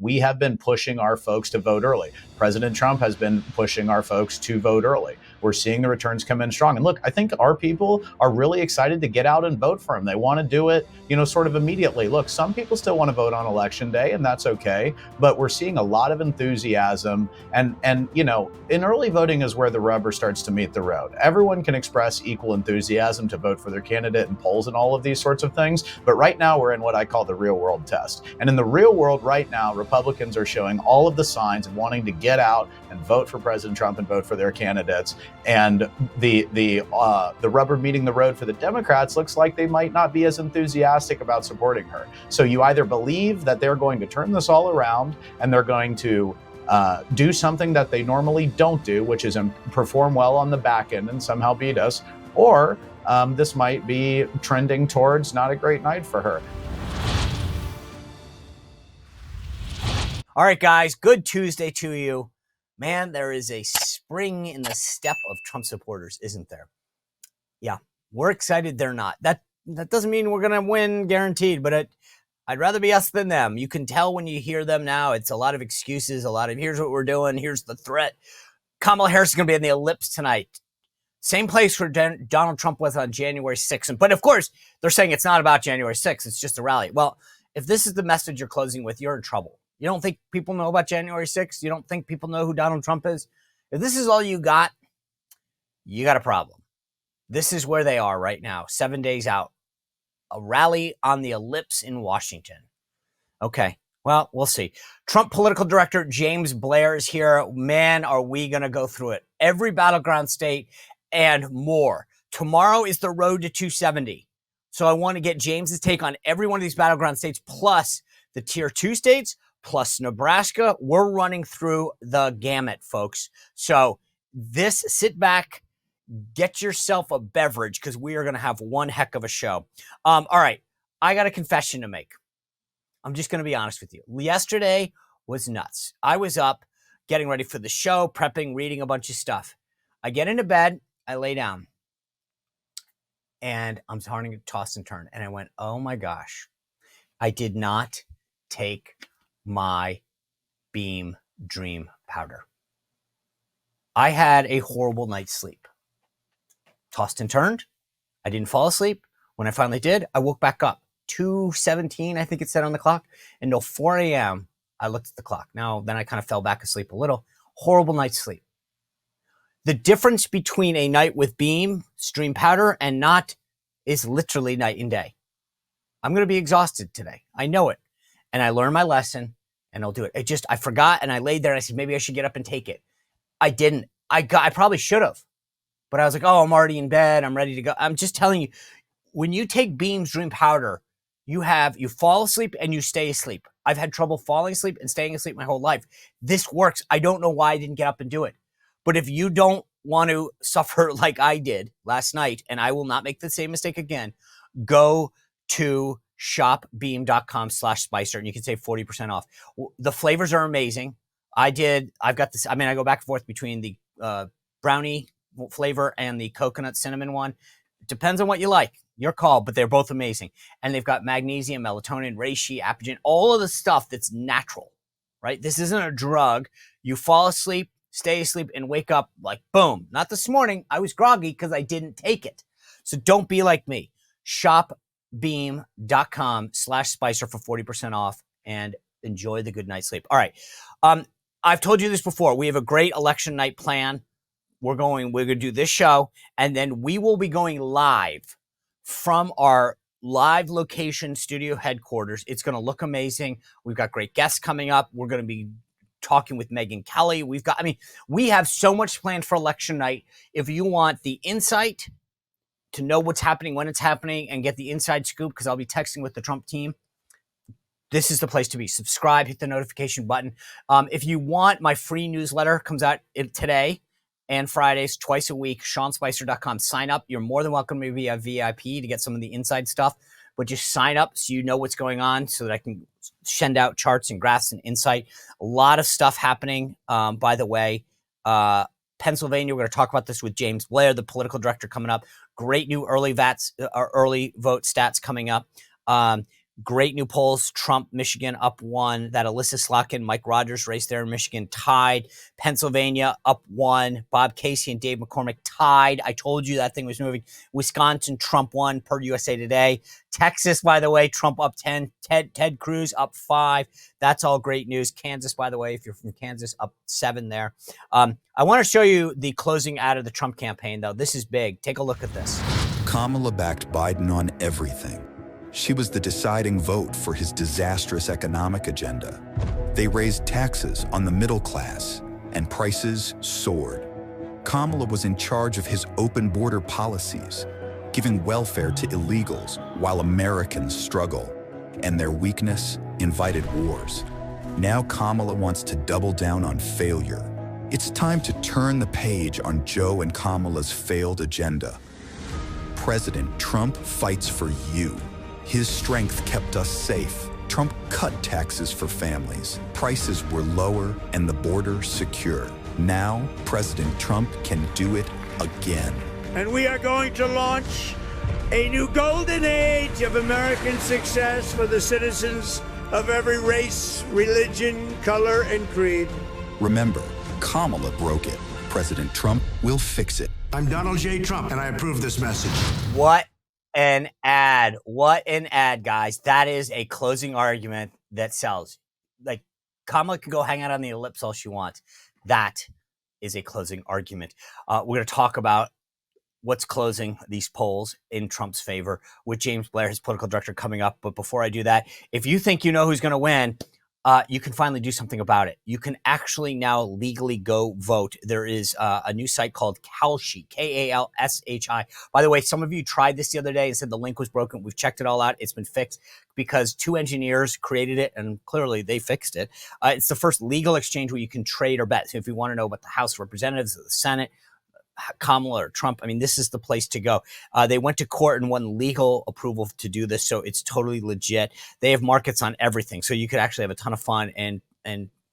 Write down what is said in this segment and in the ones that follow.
we have been pushing our folks to vote early. President Trump has been pushing our folks to vote early. We're seeing the returns come in strong. And look, I think our people are really excited to get out and vote for him. They want to do it, sort of immediately. Look, some people still want to vote on election day, and that's okay. But we're seeing a lot of enthusiasm. And in early voting is where the rubber starts to meet the road. Everyone can express equal enthusiasm to vote for their candidate in polls and all of these sorts of things. But right now, we're in what I call the real world test. And in the real world right now, Republicans are showing all of the signs of wanting to get out and vote for President Trump and vote for their candidates. And the rubber meeting the road for the Democrats looks like they might not be as enthusiastic about supporting her. So you either believe that they're going to turn this all around and they're going to do something that they normally don't do, which is perform well on the back end and somehow beat us, or this might be trending towards not a great night for her. All right, guys, good Tuesday to you. Man, there is a spring in the step of Trump supporters, isn't there? Yeah, we're excited they're not. That doesn't mean we're going to win guaranteed, but I'd rather be us than them. You can tell when you hear them now, it's a lot of excuses, a lot of here's what we're doing, here's the threat. Kamala Harris is going to be in the ellipse tonight. Same place where Donald Trump was on January 6th. But of course, they're saying it's not about January 6th. It's just a rally. Well, if this is the message you're closing with, you're in trouble. You don't think people know about January 6th? You don't think people know who Donald Trump is? If this is all you got a problem. This is where they are right now, 7 days out. A rally on the ellipse in Washington. Okay, well, we'll see. Trump political director James Blair is here. Man, are we going to go through it. Every battleground state and more. Tomorrow is the road to 270. So I want to get James's take on every one of these battleground states, plus the tier 2 states, plus Nebraska. We're running through the gamut, folks. So sit back, get yourself a beverage, because we are going to have one heck of a show. All right, I got a confession to make. I'm just going to be honest with you. Yesterday was nuts. I was up getting ready for the show, prepping, reading a bunch of stuff. I get into bed, I lay down, and I'm starting to toss and turn. And I went, oh my gosh, I did not take my Beam Dream powder. I had a horrible night's sleep. Tossed and turned. I didn't fall asleep. When I finally did, I woke back up. 2:17, I think it said on the clock. Until 4 a.m., I looked at the clock. Then I kind of fell back asleep a little. Horrible night's sleep. The difference between a night with Beam, Stream Powder, and not is literally night and day. I'm going to be exhausted today. I know it. And I learned my lesson, and I'll do it. I forgot, and I laid there, and I said, maybe I should get up and take it. I didn't. I probably should have. But I was like, oh, I'm already in bed. I'm ready to go. I'm just telling you, when you take Beam's Dream Powder, you fall asleep and you stay asleep. I've had trouble falling asleep and staying asleep my whole life. This works. I don't know why I didn't get up and do it. But if you don't want to suffer like I did last night, and I will not make the same mistake again, go to shopbeam.com/Spicer and you can save 40% off. The flavors are amazing. I've got this. I go back and forth between the brownie flavor and the coconut cinnamon one. It depends on what you like. Your call, but they're both amazing. And they've got magnesium, melatonin, reishi, apigenin, all of the stuff that's natural, right? This isn't a drug. You fall asleep, stay asleep, and wake up like boom. Not this morning. I was groggy because I didn't take it. So don't be like me. Shopbeam.com/Spicer for 40% off and enjoy the good night's sleep. All right. I've told you this before. We have a great election night plan. We're going to do this show, and then we will be going live from our live location studio headquarters. It's going to look amazing. We've got great guests coming up. We're going to be talking with Megyn Kelly. We have so much planned for election night. If you want the insight to know what's happening, when it's happening, and get the inside scoop, because I'll be texting with the Trump team, this is the place to be. Subscribe, hit the notification button. If you want, my free newsletter comes out today and Fridays, twice a week, SeanSpicer.com. Sign up. You're more than welcome to be a VIP to get some of the inside stuff, but just sign up so you know what's going on so that I can send out charts and graphs and insight. A lot of stuff happening, by the way. Pennsylvania, we're going to talk about this with James Blair, the political director, coming up. Great new early vote stats coming up. Great new polls. Trump, Michigan up 1. That Alyssa Slotkin, Mike Rogers race there in Michigan tied. Pennsylvania up 1. Bob Casey and Dave McCormick tied. I told you that thing was moving. Wisconsin, Trump 1 per USA Today. Texas, by the way, Trump up 10. Ted Cruz up 5. That's all great news. Kansas, by the way, if you're from Kansas, up 7 there. I want to show you the closing out of the Trump campaign, though. This is big. Take a look at this. Kamala backed Biden on everything. She was the deciding vote for his disastrous economic agenda. They raised taxes on the middle class, and prices soared. Kamala was in charge of his open border policies, giving welfare to illegals while Americans struggle, and their weakness invited wars. Now Kamala wants to double down on failure. It's time to turn the page on Joe and Kamala's failed agenda. President Trump fights for you. His strength kept us safe. Trump cut taxes for families. Prices were lower and the border secure. Now, President Trump can do it again. And we are going to launch a new golden age of American success for the citizens of every race, religion, color, and creed. Remember, Kamala broke it. President Trump will fix it. I'm Donald J. Trump, and I approve this message. What an ad. What an ad, guys. That is a closing argument that sells. Like, Kamala can go hang out on the ellipse all she wants. That is a closing argument. We're going to talk about what's closing these polls in Trump's favor with James Blair, his political director, coming up. But before I do that, if you think you know who's going to win, you can finally do something about it. You can actually now legally go vote. There is a new site called Kalshi, Kalshi. By the way, some of you tried this the other day and said the link was broken. We've checked it all out. It's been fixed because 2 engineers created it, and clearly they fixed it. It's the first legal exchange where you can trade or bet. So if you want to know about the House of Representatives, the Senate, Kamala or Trump, I mean, this is the place to go. They went to court and won legal approval to do this, so it's totally legit. They have markets on everything, so you could actually have a ton of fun and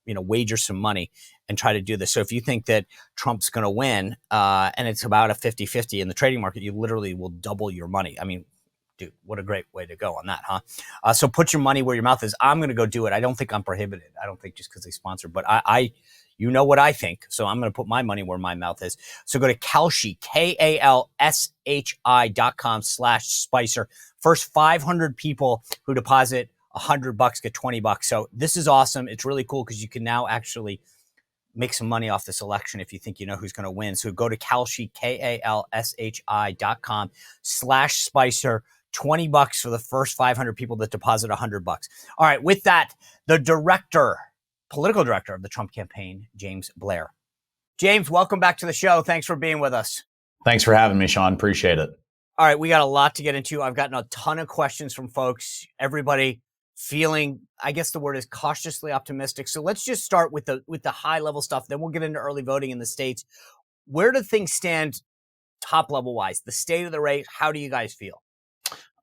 wager some money and try to do this. So if you think that Trump's going to win, and it's about a 50-50 in the trading market, you literally will double your money. I mean, dude, what a great way to go on that, huh? So put your money where your mouth is. I'm going to go do it. I don't think I'm prohibited. I don't think just because they sponsor, but I you know what I think, so I'm going to put my money where my mouth is. So go to Kalshi, KALSHI.com/Spicer. First 500 people who deposit $100 get $20. So this is awesome. It's really cool because you can now actually make some money off this election if you think you know who's going to win. So go to Kalshi, KALSHI.com/Spicer. $20 for the first 500 people that deposit $100. All right, with that, the political director of the Trump campaign, James Blair. James, welcome back to the show. Thanks for being with us. Thanks for having me, Sean. Appreciate it. All right, we got a lot to get into. I've gotten a ton of questions from folks. Everybody feeling, I guess the word is cautiously optimistic. So let's just start with the high level stuff. Then we'll get into early voting in the states. Where do things stand top level wise? The state of the race, how do you guys feel?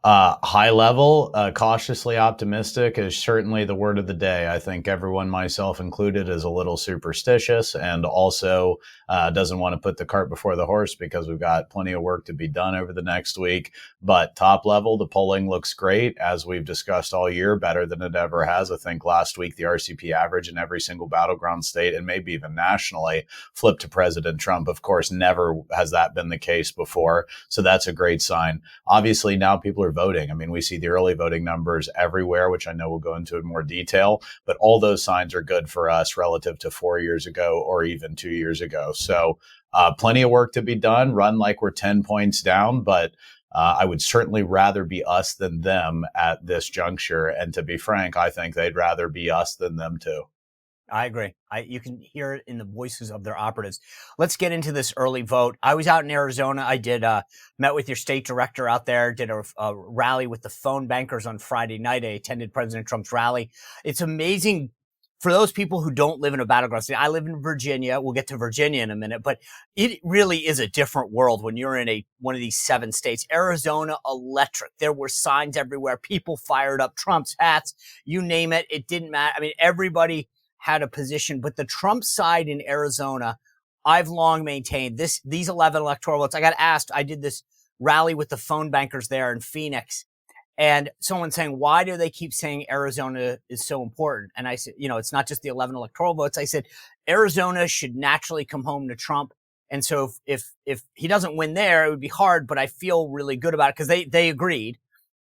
High level, cautiously optimistic is certainly the word of the day. I think everyone, myself included, is a little superstitious and also doesn't want to put the cart before the horse because we've got plenty of work to be done over the next week. But top level, the polling looks great, as we've discussed all year, better than it ever has. I think last week the RCP average in every single battleground state and maybe even nationally flipped to President Trump. Of course, never has that been the case before. So that's a great sign. Obviously, now people are voting. I mean, we see the early voting numbers everywhere, which I know we'll go into in more detail, but all those signs are good for us relative to 4 years ago or even 2 years ago. So plenty of work to be done, run like we're 10 points down, but I would certainly rather be us than them at this juncture. And to be frank, I think they'd rather be us than them too. I agree. You can hear it in the voices of their operatives. Let's get into this early vote. I was out in Arizona. I did met with your state director out there, did a rally with the phone bankers on Friday night. I attended President Trump's rally. It's amazing for those people who don't live in a battleground state. I live in Virginia. We'll get to Virginia in a minute, but it really is a different world when you're in one of these 7 states. Arizona, electric. There were signs everywhere. People fired up. Trump's hats, you name it. It didn't matter. I mean, everybody had a position, but the Trump side in Arizona, I've long maintained these 11 electoral votes. I got asked, I did this rally with the phone bankers there in Phoenix, And someone saying, why do they keep saying Arizona is so important? And I said, it's not just the 11 electoral votes. I said, Arizona should naturally come home to Trump. And so if he doesn't win there, it would be hard, but I feel really good about it because they agreed.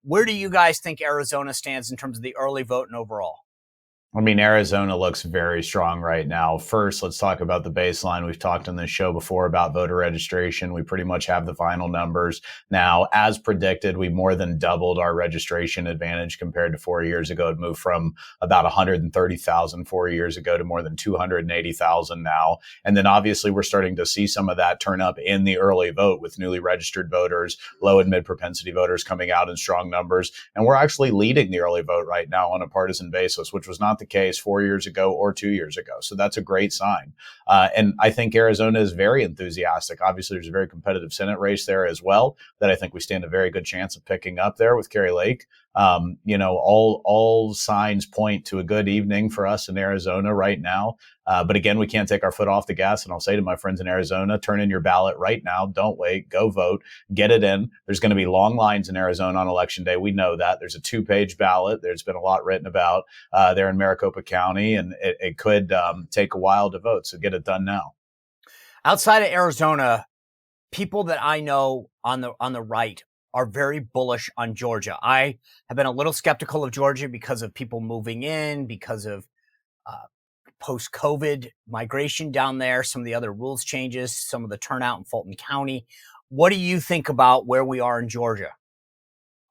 Where do you guys think Arizona stands in terms of the early vote and overall? I mean, Arizona looks very strong right now. First, let's talk about the baseline. We've talked on this show before about voter registration. We pretty much have the final numbers now. As predicted, we more than doubled our registration advantage compared to 4 years ago. It moved from about 130,000 4 years ago to more than 280,000 now. And then obviously we're starting to see some of that turn up in the early vote with newly registered voters, low and mid propensity voters coming out in strong numbers. And we're actually leading the early vote right now on a partisan basis, which was not the case 4 years ago or 2 years ago. So that's a great sign. And I think Arizona is very enthusiastic. Obviously, there's a very competitive Senate race there as well that I think we stand a very good chance of picking up there with Kari Lake. All signs point to a good evening for us in Arizona right now. But again, we can't take our foot off the gas. And I'll say to my friends in Arizona, turn in your ballot right now. Don't wait. Go vote. Get it in. There's going to be long lines in Arizona on Election Day. We know that. There's a 2-page ballot. There's been a lot written about there in Maricopa County, and it could take a while to vote. So get it done now. Outside of Arizona, people that I know on the right are very bullish on Georgia. I have been a little skeptical of Georgia because of people moving in, because of post-COVID migration down there, some of the other rules changes, some of the turnout in Fulton County. What do you think about where we are in Georgia?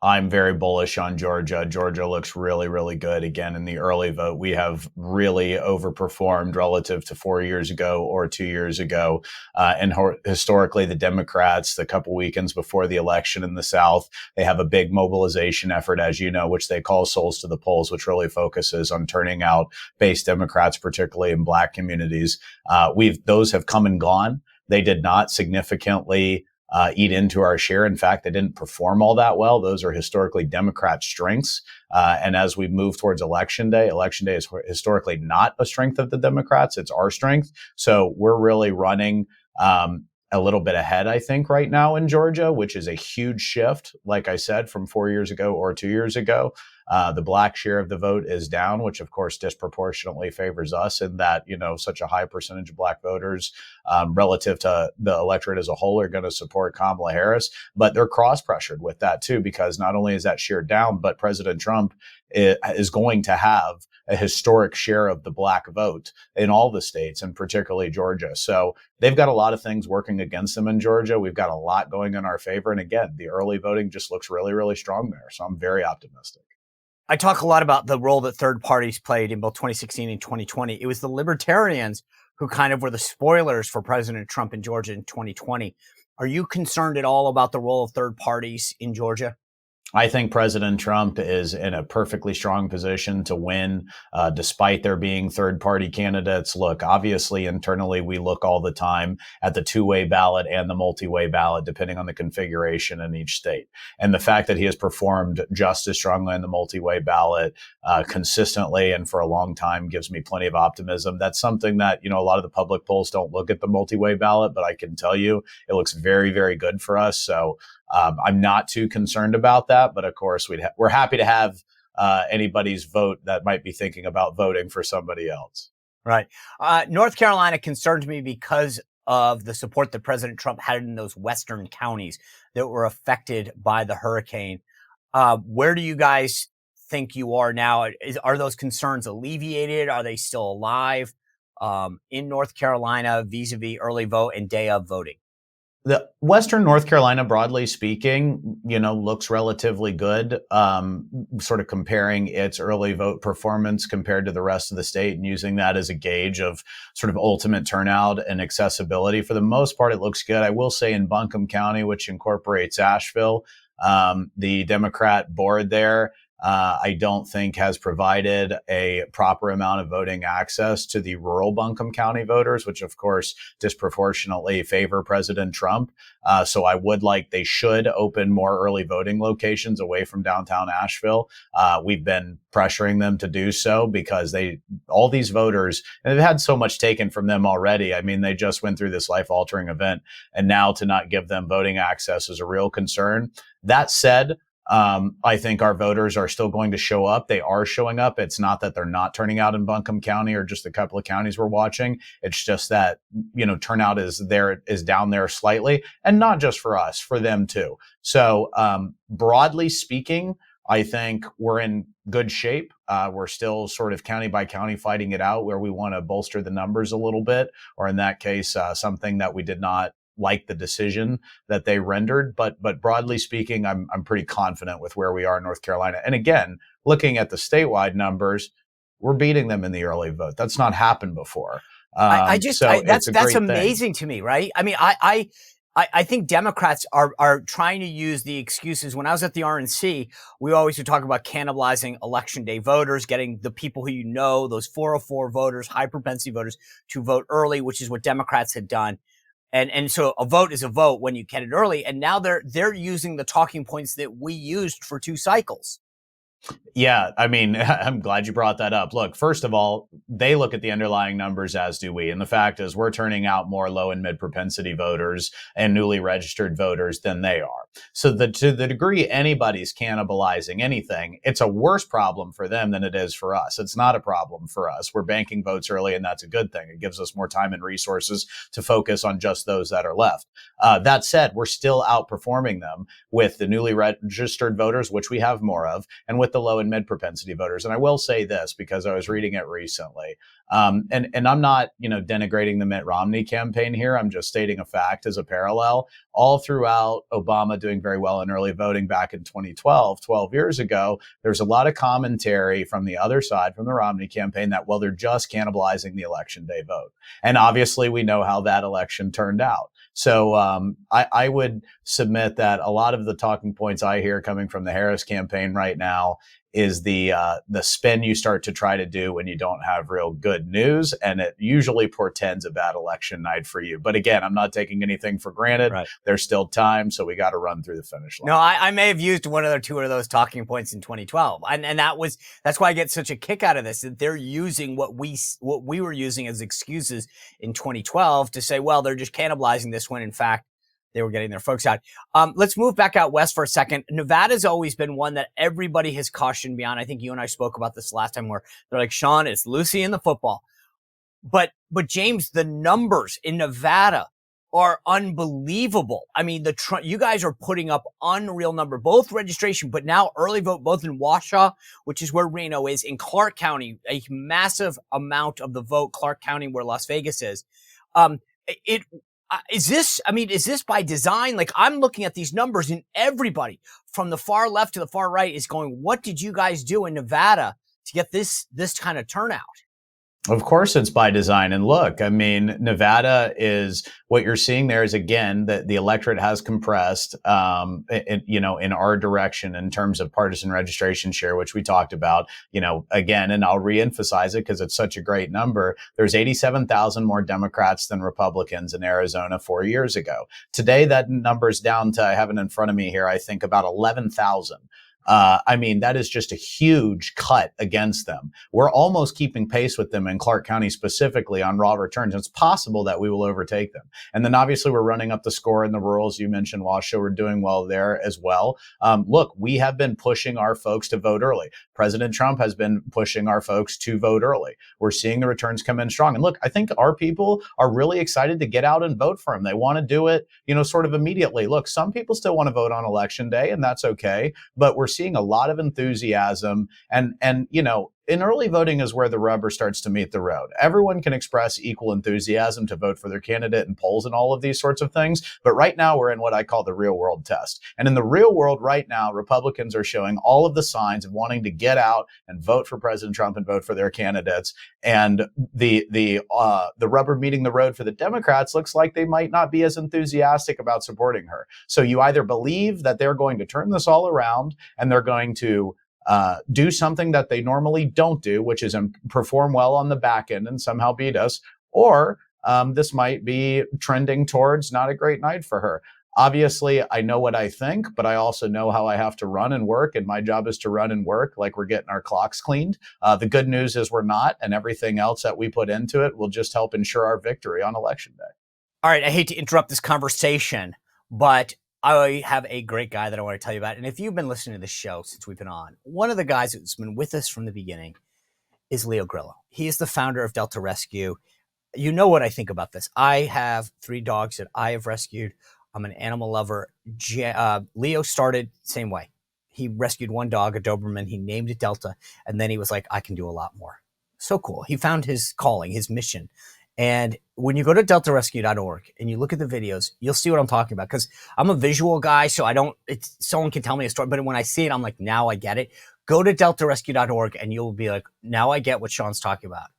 I'm very bullish on Georgia. Georgia looks really, really good. Again, in the early vote, we have really overperformed relative to 4 years ago or 2 years ago. Historically, the Democrats, the couple weekends before the election in the South, they have a big mobilization effort, as you know, which they call Souls to the Polls, which really focuses on turning out base Democrats, particularly in Black communities. Those have come and gone. They did not significantly eat into our share. In fact, they didn't perform all that well. Those are historically Democrat strengths. And as we move towards Election Day is historically not a strength of the Democrats. It's our strength. So we're really running a little bit ahead, I think, right now in Georgia, which is a huge shift, like I said, from 4 years ago or 2 years ago. The Black share of the vote is down, which of course disproportionately favors us in that, such a high percentage of Black voters relative to the electorate as a whole are going to support Kamala Harris. But they're cross-pressured with that too, because not only is that share down, but President Trump is going to have a historic share of the Black vote in all the states, and particularly Georgia. So they've got a lot of things working against them in Georgia. We've got a lot going in our favor. And again, the early voting just looks really, really strong there. So I'm very optimistic. I talk a lot about the role that third parties played in both 2016 and 2020. It was the libertarians who kind of were the spoilers for President Trump in Georgia in 2020. Are you concerned at all about the role of third parties in Georgia? I think President Trump is in a perfectly strong position to win, despite there being third-party candidates. Look, obviously, internally, we look all the time at the two-way ballot and the multi-way ballot, depending on the configuration in each state. And the fact that he has performed just as strongly in the multi-way ballot consistently and for a long time gives me plenty of optimism. That's something that, a lot of the public polls don't look at the multi-way ballot, but I can tell you it looks very, very good for us. So I'm not too concerned about that, but of course we're happy to have anybody's vote that might be thinking about voting for somebody else. Right. North Carolina concerns me because of the support that President Trump had in those western counties that were affected by the hurricane. Where do you guys think you are now? Are those concerns alleviated? Are they still alive in North Carolina vis-a-vis early vote and day of voting? The Western North Carolina, broadly speaking, looks relatively good, sort of comparing its early vote performance compared to the rest of the state and using that as a gauge of sort of ultimate turnout and accessibility. For the most part, it looks good. I will say in Buncombe County, which incorporates Asheville, the Democrat board there, I don't think has provided a proper amount of voting access to the rural Buncombe County voters, which of course disproportionately favor President Trump. So they should open more early voting locations away from downtown Asheville. We've been pressuring them to do so because all these voters, and they've had so much taken from them already. I mean, they just went through this life-altering event, and now to not give them voting access is a real concern. That said, I think our voters are still going to show up. They are showing up. It's not that they're not turning out in Buncombe County or just a couple of counties we're watching. It's just that, turnout is down there slightly, and not just for us, for them too. So, broadly speaking, I think we're in good shape. We're still sort of county by county fighting it out where we want to bolster the numbers a little bit, or in that case, something that we did not like the decision that they rendered. But broadly speaking, I'm pretty confident with where we are in North Carolina. And again, looking at the statewide numbers, we're beating them in the early vote. That's not happened before. That's amazing to me, right? I mean, I think Democrats are trying to use the excuses. When I was at the RNC, we always would talk about cannibalizing election day voters, getting the people who those 404 voters, high propensity voters, to vote early, which is what Democrats had done. And so a vote is a vote when you get it early. And now they're using the talking points that we used for 2 cycles. Yeah, I mean, I'm glad you brought that up. Look, first of all, they look at the underlying numbers, as do we. And the fact is we're turning out more low and mid propensity voters and newly registered voters than they are. So to the degree anybody's cannibalizing anything, it's a worse problem for them than it is for us. It's not a problem for us. We're banking votes early, and that's a good thing. It gives us more time and resources to focus on just those that are left. That said, we're still outperforming them with the newly registered voters, which we have more of, and with the low and mid propensity voters. And I will say this because I was reading it recently, and I'm not, denigrating the Mitt Romney campaign here. I'm just stating a fact as a parallel. All throughout Obama doing very well in early voting back in 2012, 12 years ago, there's a lot of commentary from the other side, from the Romney campaign, that, well, they're just cannibalizing the election day vote. And obviously we know how that election turned out. So I would submit that a lot of the talking points I hear coming from the Harris campaign right now is the spin you start to try to do when you don't have real good news, and it usually portends a bad election night for you. But again, I'm not taking anything for granted. Right. There's still time, so we got to run through the finish line. No, I may have used one or two of those talking points in 2012, and that's why I get such a kick out of this, that they're using what we were using as excuses in 2012 to say, well, they're just cannibalizing this when in fact they were getting their folks out. Let's move back out west for a second. Nevada's always been one that everybody has cautioned me on. I think you and I spoke about this last time, where they're like, Sean, it's Lucy in the football. But James, the numbers in Nevada are unbelievable. I mean, you guys are putting up unreal number, both registration, but now early vote, both in Washoe, which is where Reno is, in Clark County, a massive amount of the vote, Clark County, where Las Vegas is. Is this by design? Like, I'm looking at these numbers and everybody from the far left to the far right is going, what did you guys do in Nevada to get this kind of turnout? Of course it's by design. And look, I mean, Nevada is, what you're seeing there is, again, that the electorate has compressed, in our direction in terms of partisan registration share, which we talked about, again, and I'll reemphasize it because it's such a great number. There's 87,000 more Democrats than Republicans in Arizona 4 years ago. Today, that number's down to, I have it in front of me here, I think about 11,000. I mean, that is just a huge cut against them. We're almost keeping pace with them in Clark County specifically on raw returns. It's possible that we will overtake them. And then obviously we're running up the score in the rurals. You mentioned Washoe. We're doing well there as well. Look, we have been pushing our folks to vote early. President Trump has been pushing our folks to vote early. We're seeing the returns come in strong. And look, I think our people are really excited to get out and vote for him. They want to do it, sort of immediately. Look, some people still want to vote on election day, and that's okay. But we're seeing a lot of enthusiasm, and in early voting is where the rubber starts to meet the road. Everyone can express equal enthusiasm to vote for their candidate in polls and all of these sorts of things. But right now we're in what I call the real world test. And in the real world right now, Republicans are showing all of the signs of wanting to get out and vote for President Trump and vote for their candidates. And the rubber meeting the road for the Democrats looks like they might not be as enthusiastic about supporting her. So you either believe that they're going to turn this all around and they're going to do something that they normally don't do, which is perform well on the back end and somehow beat us, or this might be trending towards not a great night for her. Obviously, I know what I think, but I also know how I have to run and work, and my job is to run and work like we're getting our clocks cleaned. The good news is we're not, and everything else that we put into it will just help ensure our victory on Election Day. All right, I hate to interrupt this conversation, but I have a great guy that I want to tell you about. And if you've been listening to the show since we've been on, one of the guys that's been with us from the beginning is Leo Grillo. He is the founder of Delta Rescue. You know what I think about this. I have 3 dogs that I have rescued. I'm an animal lover. Leo started same way. He rescued one dog, a Doberman. He named it Delta. And then he was like, I can do a lot more. So cool. He found his calling, his mission. And when you go to deltarescue.org and you look at the videos, you'll see what I'm talking about. Because I'm a visual guy, so someone can tell me a story. But when I see it, I'm like, now I get it. Go to deltarescue.org and you'll be like, now I get what Sean's talking about.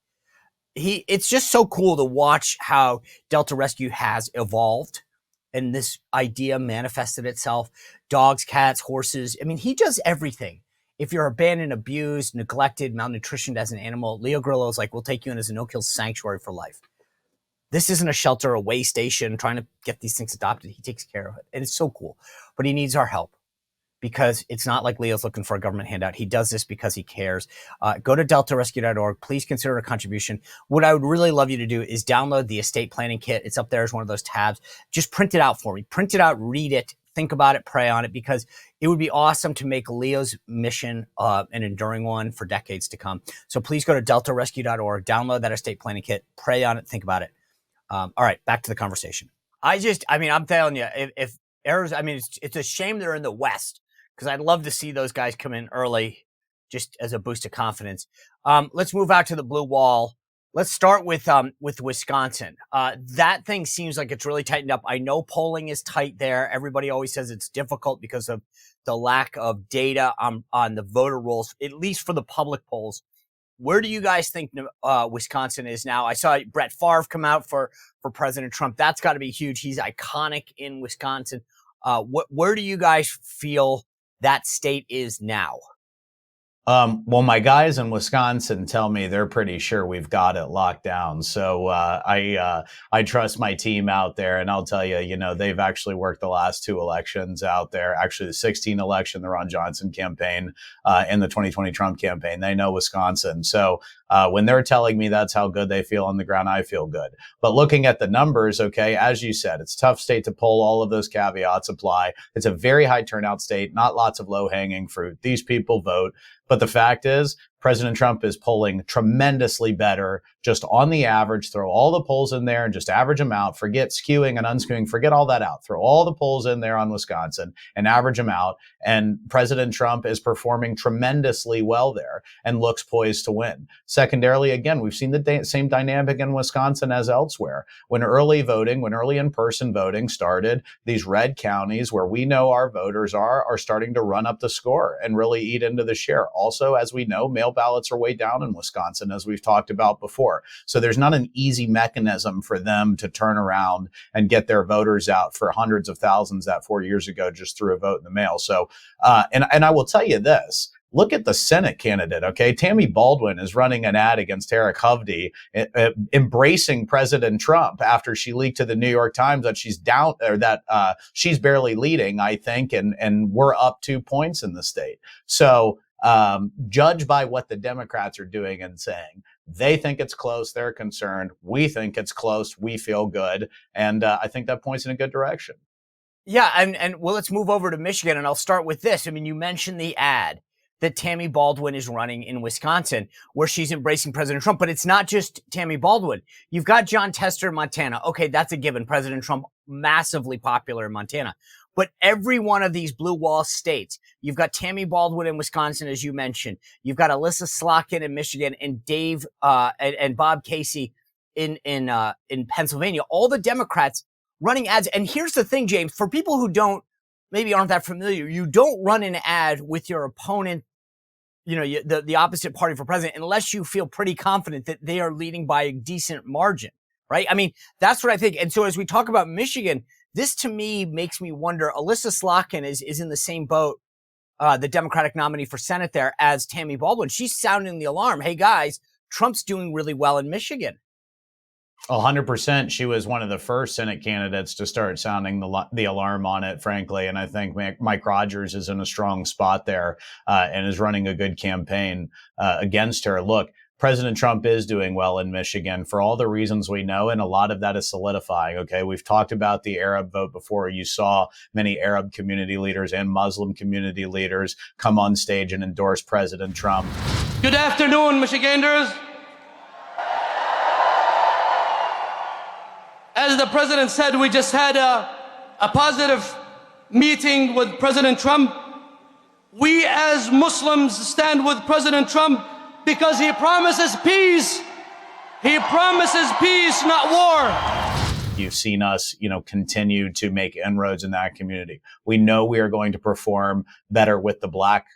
It's just so cool to watch how Delta Rescue has evolved and this idea manifested itself. Dogs, cats, horses. I mean, he does everything. If you're abandoned, abused, neglected, malnutritioned as an animal, Leo Grillo is like, we'll take you in as a no-kill sanctuary for life. This isn't a shelter, a way station trying to get these things adopted. He takes care of it. And it's so cool. But he needs our help because it's not like Leo's looking for a government handout. He does this because he cares. Go to deltarescue.org. Please consider a contribution. What I would really love you to do is download the estate planning kit. It's up there as one of those tabs. Just print it out for me. Print it out, read it, think about it, pray on it, because it would be awesome to make Leo's mission an enduring one for decades to come. So please go to deltarescue.org, download that estate planning kit, pray on it, think about it. All right, back to the conversation. I'm telling you, if Arizona, it's a shame they're in the West, because I'd love to see those guys come in early just as a boost of confidence. Let's move out to the blue wall. Let's start with Wisconsin. That thing seems like it's really tightened up. I know polling is tight there. Everybody always says it's difficult because of the lack of data on the voter rolls, at least for the public polls. Where do you guys think Wisconsin is now? I saw Brett Favre come out for President Trump. That's got to be huge. He's iconic in Wisconsin. Where do you guys feel that state is now? Well, my guys in Wisconsin tell me they're pretty sure we've got it locked down. So I trust my team out there, and I'll tell you, they've actually worked the last 2 elections out there. Actually, the 2016 election, the Ron Johnson campaign, and the 2020 Trump campaign. They know Wisconsin. So when they're telling me that's how good they feel on the ground, I feel good. But looking at the numbers, okay, as you said, it's a tough state to poll. All of those caveats apply. It's a very high turnout state, not lots of low-hanging fruit. These people vote. But the fact is, President Trump is polling tremendously better just on the average. Throw all the polls in there and just average them out. Forget skewing and unskewing. Forget all that out. Throw all the polls in there on Wisconsin and average them out. And President Trump is performing tremendously well there and looks poised to win. Secondarily, again, we've seen the same dynamic in Wisconsin as elsewhere. When early in-person voting started, these red counties where we know our voters are starting to run up the score and really eat into the share. Also, as we know, mail ballots are way down in Wisconsin, as we've talked about before. So there's not an easy mechanism for them to turn around and get their voters out for hundreds of thousands that 4 years ago just threw a vote in the mail. So, and I will tell you this. Look at the Senate candidate, okay? Tammy Baldwin is running an ad against Eric Hovde, embracing President Trump after she leaked to the New York Times that she's down, or that she's barely leading, I think, and we're up 2 points in the state. So judge by what the Democrats are doing and saying. They think it's close. They're concerned. We think it's close. We feel good. And I think that points in a good direction. Yeah. And well, let's move over to Michigan, and I'll start with this. You mentioned the ad that Tammy Baldwin is running in Wisconsin, where she's embracing President Trump. But it's not just Tammy Baldwin. You've got John Tester in Montana. Okay, that's a given. President Trump, massively popular in Montana. But every one of these blue wall states, you've got Tammy Baldwin in Wisconsin, as you mentioned. You've got Alyssa Slotkin in Michigan, and Dave and Bob Casey in Pennsylvania. All the Democrats running ads. And here's the thing, James, for people who maybe aren't that familiar, you don't run an ad with your opponent, the opposite party for president, unless you feel pretty confident that they are leading by a decent margin, right? That's what I think. And so as we talk about Michigan, this to me makes me wonder, Alyssa Slotkin is in the same boat, the Democratic nominee for Senate there, as Tammy Baldwin. She's sounding the alarm. Hey guys, Trump's doing really well in Michigan. 100%. She was one of the first Senate candidates to start sounding the alarm on it, frankly. And I think Mike Rogers is in a strong spot there and is running a good campaign against her. Look, President Trump is doing well in Michigan for all the reasons we know, and a lot of that is solidifying. Okay, we've talked about the Arab vote before. You saw many Arab community leaders and Muslim community leaders come on stage and endorse President Trump. Good afternoon, Michiganders. As the president said, we just had a positive meeting with President Trump. We as Muslims stand with President Trump because he promises peace. He promises peace, not war. You've seen us, continue to make inroads in that community. We know we are going to perform better with the black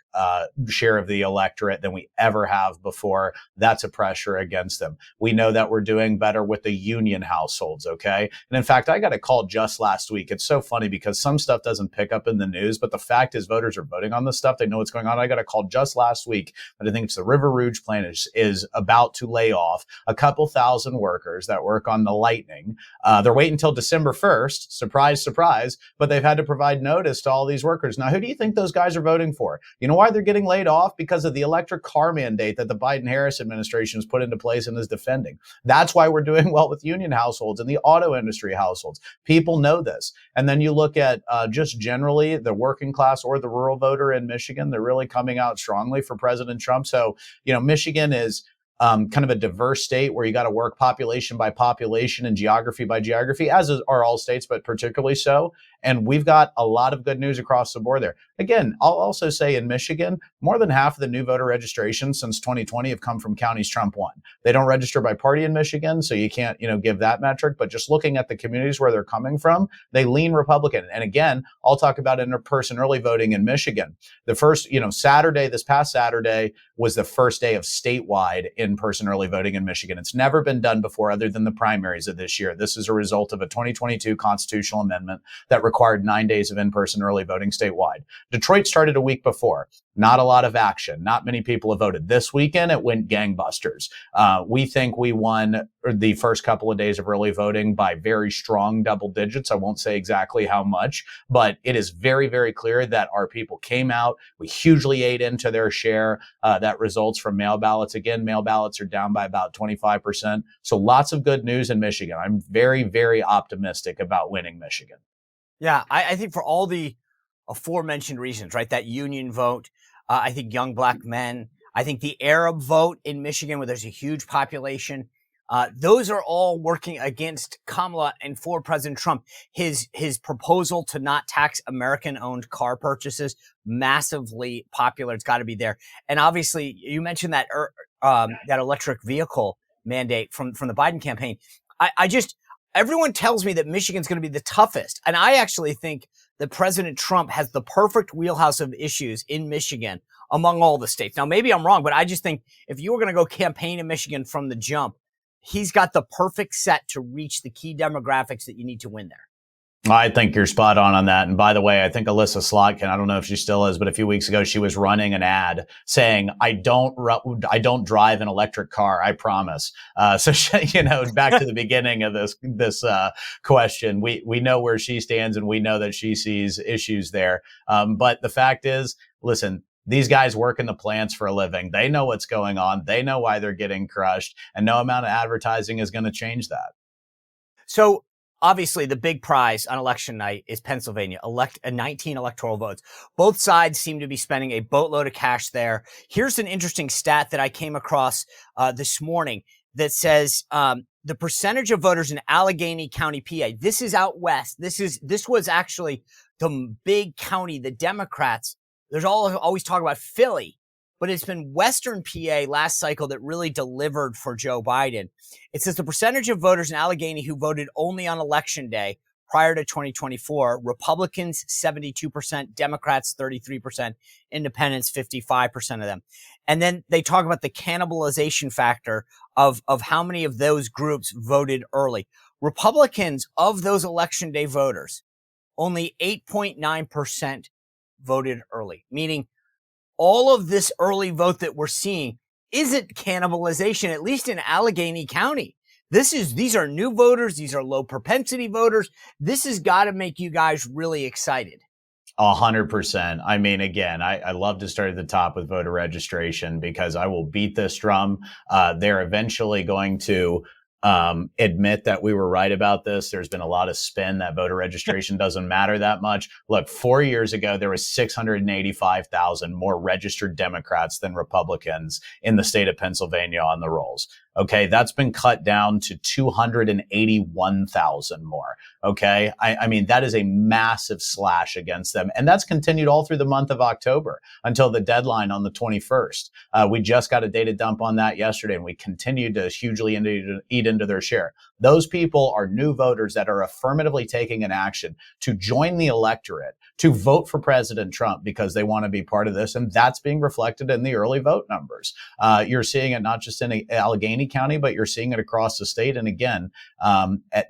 share of the electorate than we ever have before. That's a pressure against them. We know that we're doing better with the union households, okay? And in fact, I got a call just last week. It's so funny because some stuff doesn't pick up in the news, but the fact is voters are voting on this stuff. They know what's going on. I got a call just last week, but I think it's the River Rouge plant is about to lay off a couple thousand workers that work on the Lightning. They're waiting until December 1st. Surprise, surprise. But they've had to provide notice to all these workers. Now, who do you think those guys are voting for? You know why they're getting laid off? Because of the electric car mandate that the Biden-Harris administration has put into place and is defending. That's why we're doing well with union households and the auto industry households. People know this. And then you look at just generally the working class or the rural voter in Michigan, they're really coming out strongly for President Trump. So, Michigan is kind of a diverse state where you got to work population by population and geography by geography, as are all states, but particularly so. And we've got a lot of good news across the board there. Again, I'll also say in Michigan, more than half of the new voter registrations since 2020 have come from counties Trump won. They don't register by party in Michigan, so you can't, give that metric. But just looking at the communities where they're coming from, they lean Republican. And again, I'll talk about in-person early voting in Michigan. The first, this past Saturday was the first day of statewide in-person early voting in Michigan. It's never been done before other than the primaries of this year. This is a result of a 2022 constitutional amendment that required 9 days of in-person early voting statewide. Detroit started a week before. Not a lot of action. Not many people have voted. This weekend, it went gangbusters. We think we won the first couple of days of early voting by very strong double digits. I won't say exactly how much, but it is very, very clear that our people came out. We hugely ate into their share. That results from mail ballots. Again, mail ballots are down by about 25%. So lots of good news in Michigan. I'm very, very optimistic about winning Michigan. Yeah, I think for all the aforementioned reasons, right? That union vote, I think young black men, I think the Arab vote in Michigan where there's a huge population, those are all working against Kamala and for President Trump. His proposal to not tax American-owned car purchases, massively popular. It's got to be there. And obviously, you mentioned that that electric vehicle mandate from the Biden campaign. Everyone tells me that Michigan's going to be the toughest. And I actually think that President Trump has the perfect wheelhouse of issues in Michigan among all the states. Now, maybe I'm wrong, but I just think if you were going to go campaign in Michigan from the jump, he's got the perfect set to reach the key demographics that you need to win there. I think you're spot on that. And by the way, I think Alyssa Slotkin, I don't know if she still is, but a few weeks ago, she was running an ad saying, I don't drive an electric car, I promise. So, back to the beginning of this question, we know where she stands and we know that she sees issues there. But the fact is, listen, these guys work in the plants for a living. They know what's going on. They know why they're getting crushed, and no amount of advertising is going to change that. So, obviously, the big prize on election night is Pennsylvania, 19 electoral votes. Both sides seem to be spending a boatload of cash there. Here's an interesting stat that I came across this morning that says the percentage of voters in Allegheny County, PA. This is out west. This was actually the big county, the Democrats. There's always talk about Philly, but it's been Western PA last cycle that really delivered for Joe Biden. It says the percentage of voters in Allegheny who voted only on election day prior to 2024, Republicans 72%, Democrats 33%, Independents 55% of them. And then they talk about the cannibalization factor of how many of those groups voted early. Republicans, of those election day voters, only 8.9% voted early, meaning all of this early vote that we're seeing isn't cannibalization, at least in Allegheny County. These are new voters. These are low propensity voters. This has got to make you guys really excited. 100%. I mean, again, I love to start at the top with voter registration because I will beat this drum. They're eventually going to admit that we were right about this. There's been a lot of spin that voter registration doesn't matter that much. Look, 4 years ago, there was 685,000 more registered Democrats than Republicans in the state of Pennsylvania on the rolls. Okay, that's been cut down to 281,000 more. Okay, I mean, that is a massive slash against them. And that's continued all through the month of October until the deadline on the 21st. We just got a data dump on that yesterday, and we continue to hugely eat into their share. Those people are new voters that are affirmatively taking an action to join the electorate, to vote for President Trump because they want to be part of this. And that's being reflected in the early vote numbers. You're seeing it not just in Allegheny County, but you're seeing it across the state. And again,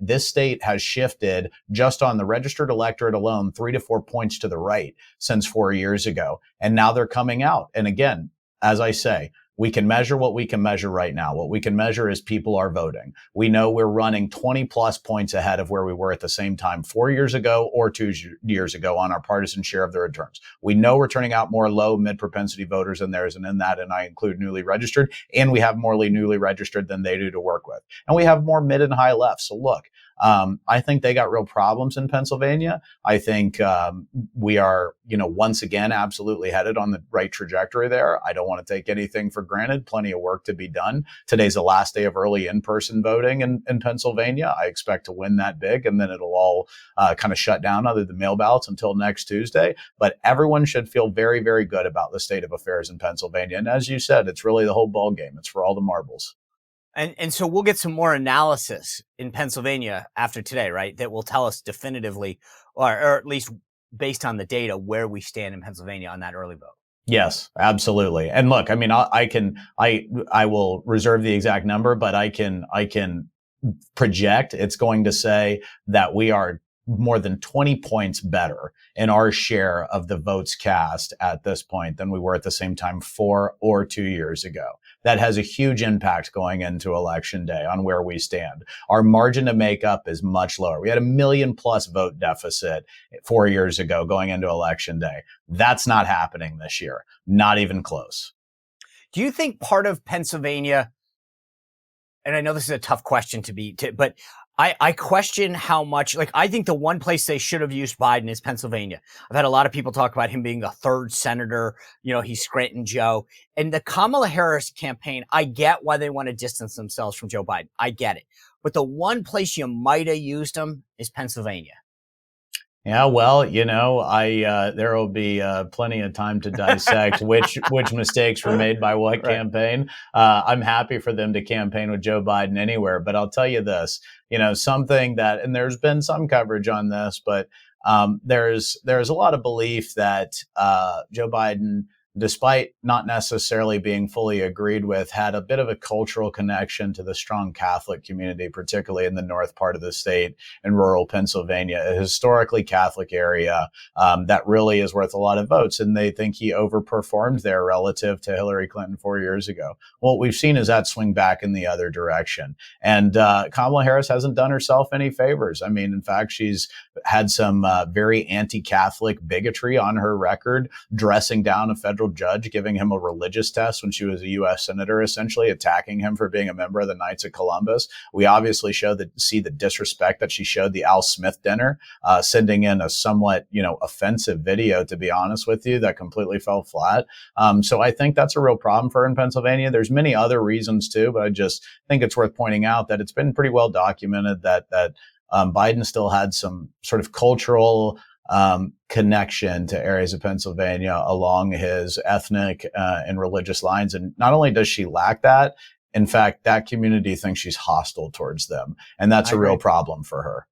this state has shifted just on the registered electorate alone 3 to 4 points to the right since 4 years ago. And now they're coming out. And again, as I say, we can measure what we can measure right now. What we can measure is people are voting. We know we're running 20 plus points ahead of where we were at the same time 4 years ago or 2 years ago on our partisan share of the returns. We know we're turning out more low mid propensity voters than theirs. And in that, and I include newly registered, and we have more newly registered than they do to work with. And we have more mid and high left. So look, I think they got real problems in Pennsylvania. I think we are, once again, absolutely headed on the right trajectory there. I don't want to take anything for granted. Plenty of work to be done. Today's the last day of early in-person voting in Pennsylvania. I expect to win that big, and then it'll all kind of shut down other than mail ballots until next Tuesday. But everyone should feel very, very good about the state of affairs in Pennsylvania. And as you said, it's really the whole ball game. It's for all the marbles. And so we'll get some more analysis in Pennsylvania after today, right? That will tell us definitively, or at least based on the data, where we stand in Pennsylvania on that early vote. Yes, absolutely. And look, I mean, I will reserve the exact number, but I can project it's going to say that we are more than 20 points better in our share of the votes cast at this point than we were at the same time 4 or 2 years ago. That has a huge impact going into Election Day on where we stand. Our margin to make up is much lower. We had a 1 million plus vote deficit 4 years ago going into Election Day. That's not happening this year. Not even close. Do you think part of Pennsylvania, and I know this is a tough question but I question how much, I think the one place they should have used Biden is Pennsylvania. I've had a lot of people talk about him being the third senator. He's Scranton Joe. And the Kamala Harris campaign, I get why they want to distance themselves from Joe Biden. I get it. But the one place you might have used him is Pennsylvania. Yeah, well, there will be plenty of time to dissect which mistakes were made by what campaign. I'm happy for them to campaign with Joe Biden anywhere, but I'll tell you this, something that, and there's been some coverage on this, but there's a lot of belief that Joe Biden, despite not necessarily being fully agreed with, had a bit of a cultural connection to the strong Catholic community, particularly in the north part of the state in rural Pennsylvania, a historically Catholic area that really is worth a lot of votes. And they think he overperformed there relative to Hillary Clinton 4 years ago. Well, what we've seen is that swing back in the other direction. And Kamala Harris hasn't done herself any favors. I mean, in fact, she's had some very anti-Catholic bigotry on her record, dressing down a federal judge, giving him a religious test when she was a U.S. senator, essentially attacking him for being a member of the Knights of Columbus. We obviously see the disrespect that she showed the Al Smith dinner, sending in a somewhat, offensive video, to be honest with you, that completely fell flat. So I think that's a real problem for her in Pennsylvania. There's many other reasons too, but I just think it's worth pointing out that it's been pretty well documented that Biden still had some sort of cultural connection to areas of Pennsylvania along his ethnic and religious lines. And not only does she lack that, in fact, that community thinks she's hostile towards them. And that's a real problem for her.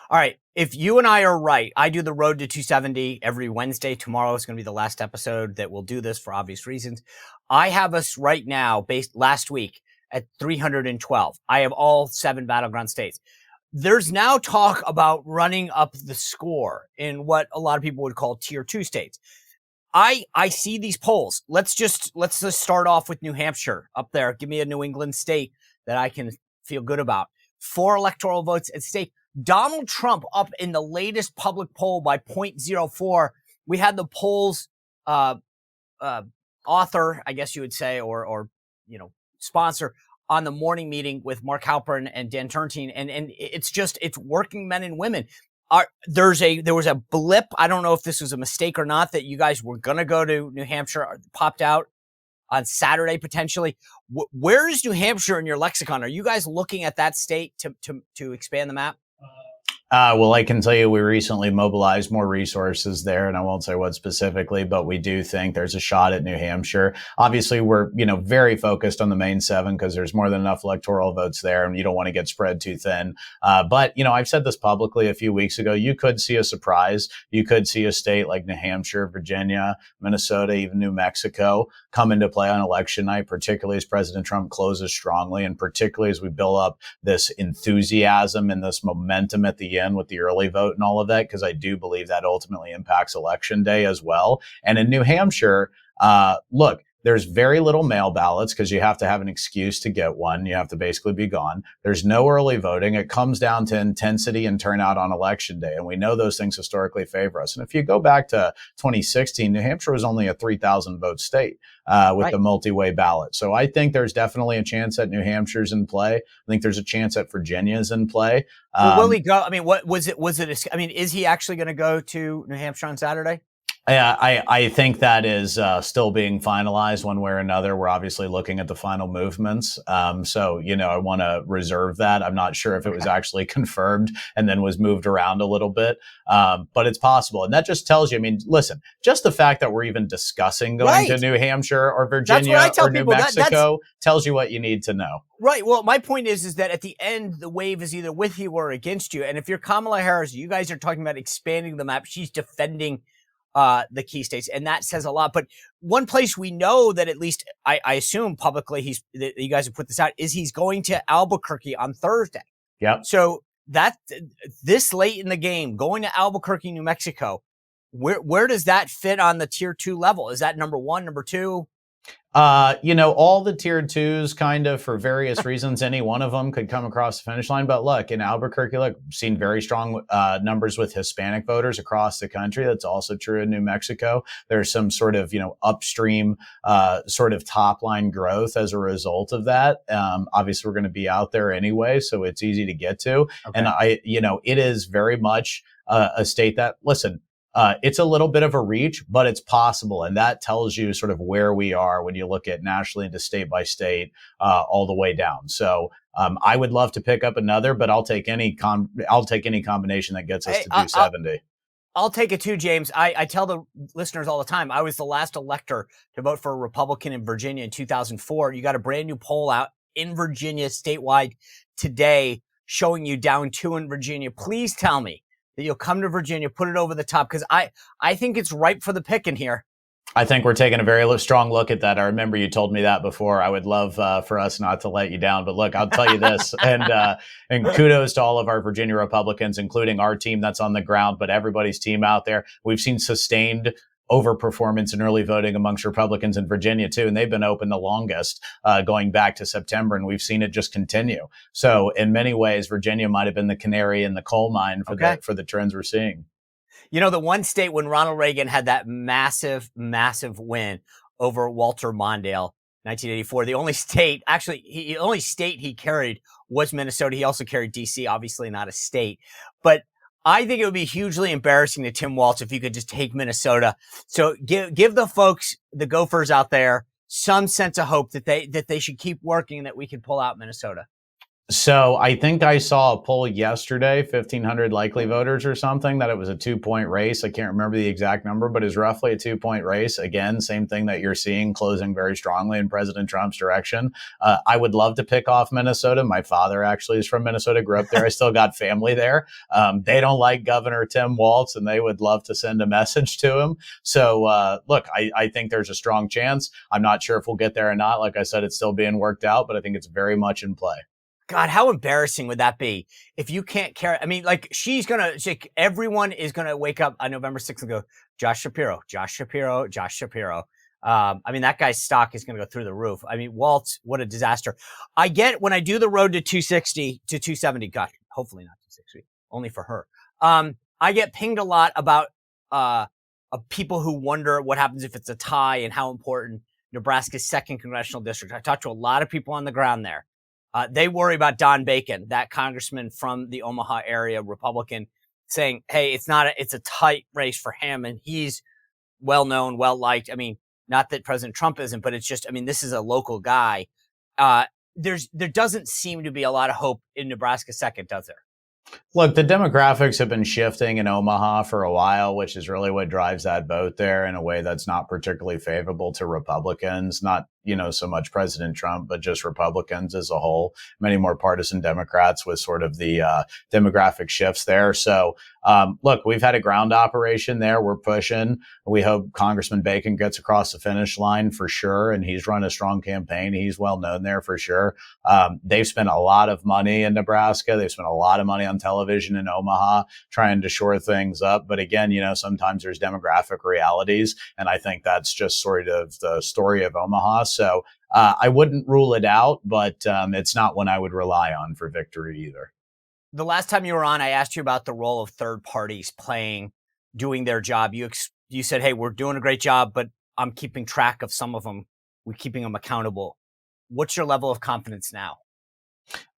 All right. If you and I are right, I do the Road to 270 every Wednesday. Tomorrow is going to be the last episode that we'll do this for obvious reasons. I have us right now, based last week, at 312. I have all 7 battleground states. There's now talk about running up the score in what a lot of people would call tier 2 states. I see these polls. Let's just start off with New Hampshire up there. Give me a New England state that I can feel good about. 4 electoral votes at stake. Donald Trump up in the latest public poll by 0.04 we had the polls author, I guess you would say, or sponsor on the morning meeting with Mark Halperin and Dan Turntine, and it's working men and women. There was a blip. I don't know if this was a mistake or not that you guys were going to go to New Hampshire, popped out on Saturday potentially. Where is New Hampshire in your lexicon? Are you guys looking at that state to expand the map? Well, I can tell you we recently mobilized more resources there, and I won't say what specifically, but we do think there's a shot at New Hampshire. Obviously, we're very focused on the main 7 because there's more than enough electoral votes there, and you don't want to get spread too thin. But I've said this publicly a few weeks ago. You could see a surprise. You could see a state like New Hampshire, Virginia, Minnesota, even New Mexico come into play on election night, particularly as President Trump closes strongly, and particularly as we build up this enthusiasm and this momentum at the end with the early vote and all of that, because I do believe that ultimately impacts election day as well. And in New Hampshire, look, there's very little mail ballots because you have to have an excuse to get one. You have to basically be gone. There's no early voting. It comes down to intensity and turnout on election day. And we know those things historically favor us. And if you go back to 2016, New Hampshire was only a 3,000 vote state with the multi-way ballot. So I think there's definitely a chance that New Hampshire's in play. I think there's a chance that Virginia's in play. Will he go? I mean, what was it? Is he actually going to go to New Hampshire on Saturday? Yeah, I think that is still being finalized one way or another. We're obviously looking at the final movements. So, I want to reserve that. I'm not sure if it was actually confirmed and then was moved around a little bit. But it's possible. And that just tells you, listen, just the fact that we're even discussing going to New Hampshire or Virginia or New Mexico tells you what you need to know. Right. Well, my point is that at the end, the wave is either with you or against you. And if you're Kamala Harris, you guys are talking about expanding the map. She's defending the key states, and that says a lot. But one place we know that, at least I assume publicly, you guys have put this out, is he's going to Albuquerque on Thursday. Yep. So that this late in the game, going to Albuquerque, New Mexico, where does that fit on the tier 2 level? Is that number 1, number 2? All the tier 2s kind of, for various reasons, any one of them could come across the finish line. But look, in Albuquerque, we've seen very strong numbers with Hispanic voters across the country. That's also true in New Mexico. There's some sort of, upstream sort of top line growth as a result of that. Obviously, we're going to be out there anyway, so it's easy to get to. Okay. And it is very much a state that, listen, it's a little bit of a reach, but it's possible. And that tells you sort of where we are when you look at nationally into state by state, all the way down. So, I would love to pick up another, but I'll take any combination that gets us to 270. I'll take it too, James. I tell the listeners all the time, I was the last elector to vote for a Republican in Virginia in 2004. You got a brand new poll out in Virginia statewide today showing you down 2 in Virginia. Please tell me that you'll come to Virginia, put it over the top, because I think it's ripe for the picking here. I think we're taking a very strong look at that. I remember you told me that before. I would love for us not to let you down. But look, I'll tell you this, and kudos to all of our Virginia Republicans, including our team that's on the ground, but everybody's team out there. We've seen sustained overperformance in early voting amongst Republicans in Virginia too. And they've been open the longest, going back to September, and we've seen it just continue. So in many ways, Virginia might have been the canary in the coal mine for the trends we're seeing. The one state when Ronald Reagan had that massive, massive win over Walter Mondale, 1984, the only state he carried was Minnesota. He also carried DC, obviously not a state, but I think it would be hugely embarrassing to Tim Walz if you could just take Minnesota. So give the folks, the Gophers out there, some sense of hope that they should keep working and that we can pull out Minnesota. So I think I saw a poll yesterday, 1,500 likely voters or something, that it was a 2-point race. I can't remember the exact number, but it's roughly a 2-point race. Again, same thing that you're seeing, closing very strongly in President Trump's direction. I would love to pick off Minnesota. My father actually is from Minnesota, grew up there. I still got family there. They don't like Governor Tim Walz, and they would love to send a message to him. So look, I think there's a strong chance. I'm not sure if we'll get there or not. Like I said, it's still being worked out, but I think it's very much in play. God, how embarrassing would that be if you can't carry? Everyone is going to wake up on November 6th and go, Josh Shapiro. That guy's stock is going to go through the roof. Waltz, what a disaster. I get when I do the road to 260 to 270, God, hopefully not 260, only for her. I get pinged a lot about of people who wonder what happens if it's a tie and how important Nebraska's 2nd congressional district. I talked to a lot of people on the ground there. They worry about Don Bacon, that congressman from the Omaha area, Republican, saying, hey, it's a tight race for him. And he's well known, well liked. I mean, not that President Trump isn't, but it's just, I mean, this is a local guy. There doesn't seem to be a lot of hope in Nebraska 2nd, does there? Look, the demographics have been shifting in Omaha for a while, which is really what drives that vote there in a way that's not particularly favorable to Republicans, not, so much President Trump, but just Republicans as a whole, many more partisan Democrats with sort of the demographic shifts there. So, look, we've had a ground operation there. We're pushing. We hope Congressman Bacon gets across the finish line for sure. And he's run a strong campaign. He's well known there for sure. They've spent a lot of money in Nebraska. They've spent a lot of money on television in Omaha trying to shore things up. But again, sometimes there's demographic realities. And I think that's just sort of the story of Omaha. So I wouldn't rule it out, but it's not one I would rely on for victory either. The last time you were on, I asked you about the role of third parties doing their job. You said, hey, we're doing a great job, but I'm keeping track of some of them. We're keeping them accountable. What's your level of confidence now?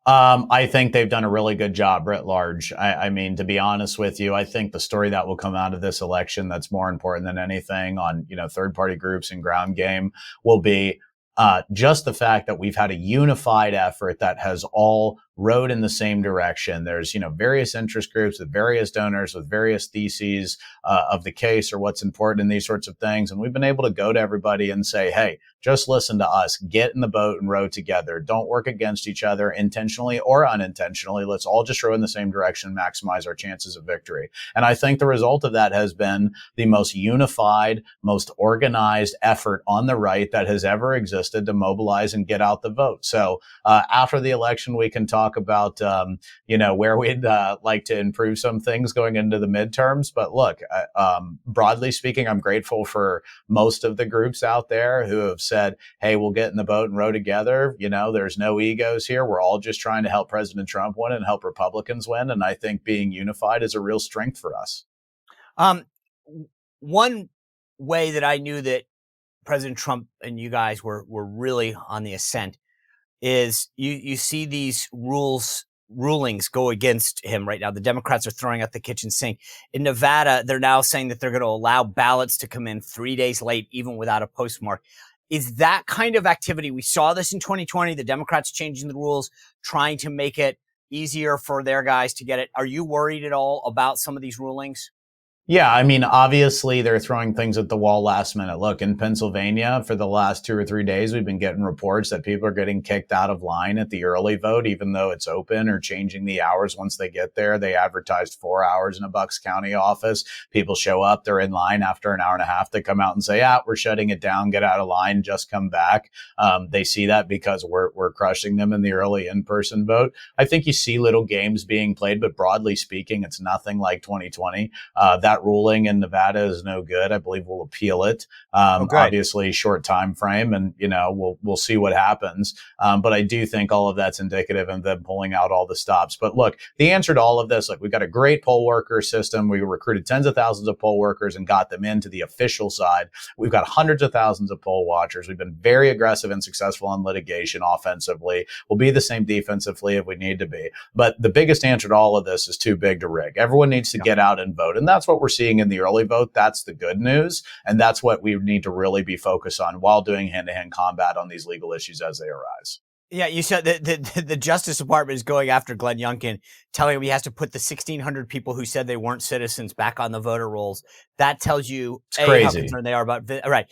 I think they've done a really good job writ large. I mean, to be honest with you, I think the story that will come out of this election that's more important than anything on, third party groups and ground game will be just the fact that we've had a unified effort that has all rowed in the same direction. There's, various interest groups with various donors with various theses of the case or what's important in these sorts of things. And we've been able to go to everybody and say, hey, just listen to us, get in the boat and row together. Don't work against each other intentionally or unintentionally. Let's all just row in the same direction, maximize our chances of victory. And I think the result of that has been the most unified, most organized effort on the right that has ever existed to mobilize and get out the vote. So after the election, we can talk about, where we'd like to improve some things going into the midterms. But look, broadly speaking, I'm grateful for most of the groups out there who have said, hey, we'll get in the boat and row together. There's no egos here. We're all just trying to help President Trump win and help Republicans win. And I think being unified is a real strength for us. One way that I knew that President Trump and you guys were really on the ascent is you see these rulings go against him right now. The Democrats are throwing out the kitchen sink. In Nevada, they're now saying that they're going to allow ballots to come in 3 days late, even without a postmark. Is that kind of activity? We saw this in 2020, the Democrats changing the rules, trying to make it easier for their guys to get it. Are you worried at all about some of these rulings? Yeah, I mean, obviously they're throwing things at the wall last minute. Look, in Pennsylvania, for the last 2 or 3 days, we've been getting reports that people are getting kicked out of line at the early vote, even though it's open, or changing the hours once they get there. They advertised 4 hours in a Bucks County office. People show up, they're in line after an hour and a half. They come out and say, we're shutting it down, get out of line, just come back. They see that because we're crushing them in the early in-person vote. I think you see little games being played, but broadly speaking, it's nothing like 2020. That ruling in Nevada is no good. I believe we'll appeal it. Obviously, short time frame, and we'll see what happens. But I do think all of that's indicative of them pulling out all the stops. But look, the answer to all of this, we've got a great poll worker system. We recruited tens of thousands of poll workers and got them into the official side. We've got hundreds of thousands of poll watchers. We've been very aggressive and successful on litigation offensively. We'll be the same defensively if we need to be. But the biggest answer to all of this is too big to rig. Everyone needs to get out and vote. And that's what we're seeing in the early vote. That's the good news. And that's what we need to really be focused on while doing hand-to-hand combat on these legal issues as they arise. Yeah, you said that the Justice Department is going after Glenn Youngkin, telling him he has to put the 1,600 people who said they weren't citizens back on the voter rolls. That tells you crazy how concerned they are about. All right.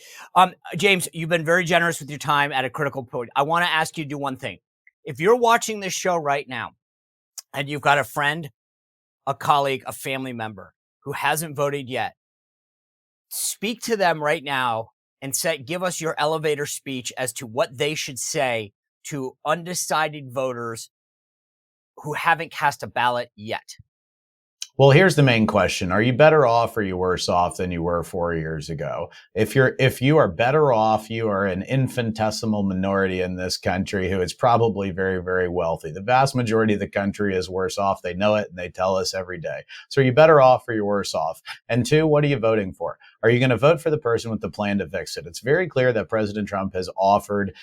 James, you've been very generous with your time at a critical point. I want to ask you to do one thing. If you're watching this show right now and you've got a friend, a colleague, a family member who hasn't voted yet, speak to them right now and give us your elevator speech as to what they should say to undecided voters who haven't cast a ballot yet. Well, here's the main question. Are you better off or are you worse off than you were 4 years ago? If you are better off, you are an infinitesimal minority in this country who is probably very, very wealthy. The vast majority of the country is worse off. They know it and they tell us every day. So are you better off or you're worse off? And two, what are you voting for? Are you going to vote for the person with the plan to fix it? It's very clear that President Trump has offered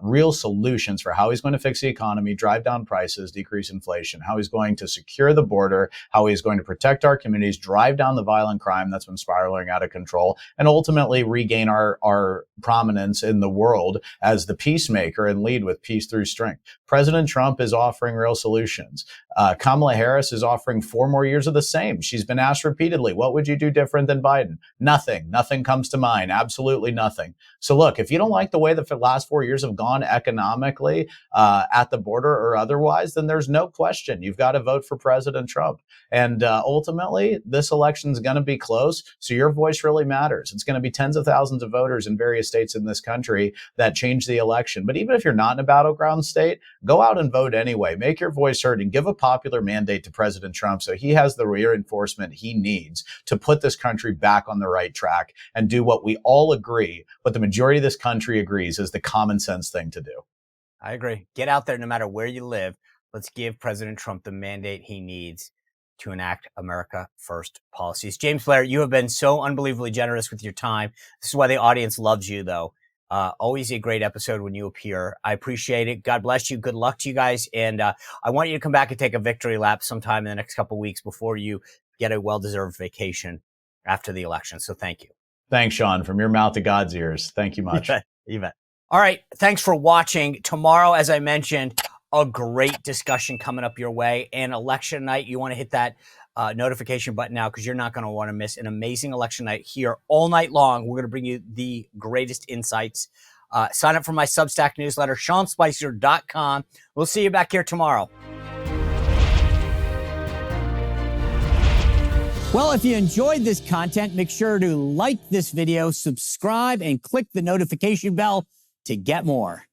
real solutions for how he's going to fix the economy, drive down prices, decrease inflation, how he's going to secure the border, how he's going to protect our communities, drive down the violent crime that's been spiraling out of control, and ultimately regain our prominence in the world as the peacemaker and lead with peace through strength. President Trump is offering real solutions. Kamala Harris is offering 4 more years of the same. She's been asked repeatedly, what would you do different than Biden? Nothing. Nothing comes to mind. Absolutely nothing. So look, if you don't like the way the last 4 years have gone economically, at the border or otherwise, then there's no question you've got to vote for President Trump. And ultimately, this election is going to be close. So your voice really matters. It's going to be tens of thousands of voters in various states in this country that change the election. But even if you're not in a battleground state, go out and vote anyway. Make your voice heard and give a popular mandate to President Trump so he has the reinforcement he needs to put this country back on the right track and do what we all agree, what the majority of this country agrees is the common sense thing to do. I agree. Get out there no matter where you live. Let's give President Trump the mandate he needs to enact America First policies. James Blair, you have been so unbelievably generous with your time. This is why the audience loves you, though. Always a great episode when you appear. I appreciate it. God bless you. Good luck to you guys. And I want you to come back and take a victory lap sometime in the next couple of weeks before you get a well-deserved vacation after the election. So thank you. Thanks, Sean. From your mouth to God's ears. Thank you much. You bet. All right. Thanks for watching. Tomorrow, as I mentioned, a great discussion coming up your way. And election night, you want to hit that notification button now because you're not going to want to miss an amazing election night here all night long. We're going to bring you the greatest insights. Sign up for my Substack newsletter, SeanSpicer.com. We'll see you back here tomorrow. Well, if you enjoyed this content, make sure to like this video, subscribe, and click the notification bell to get more.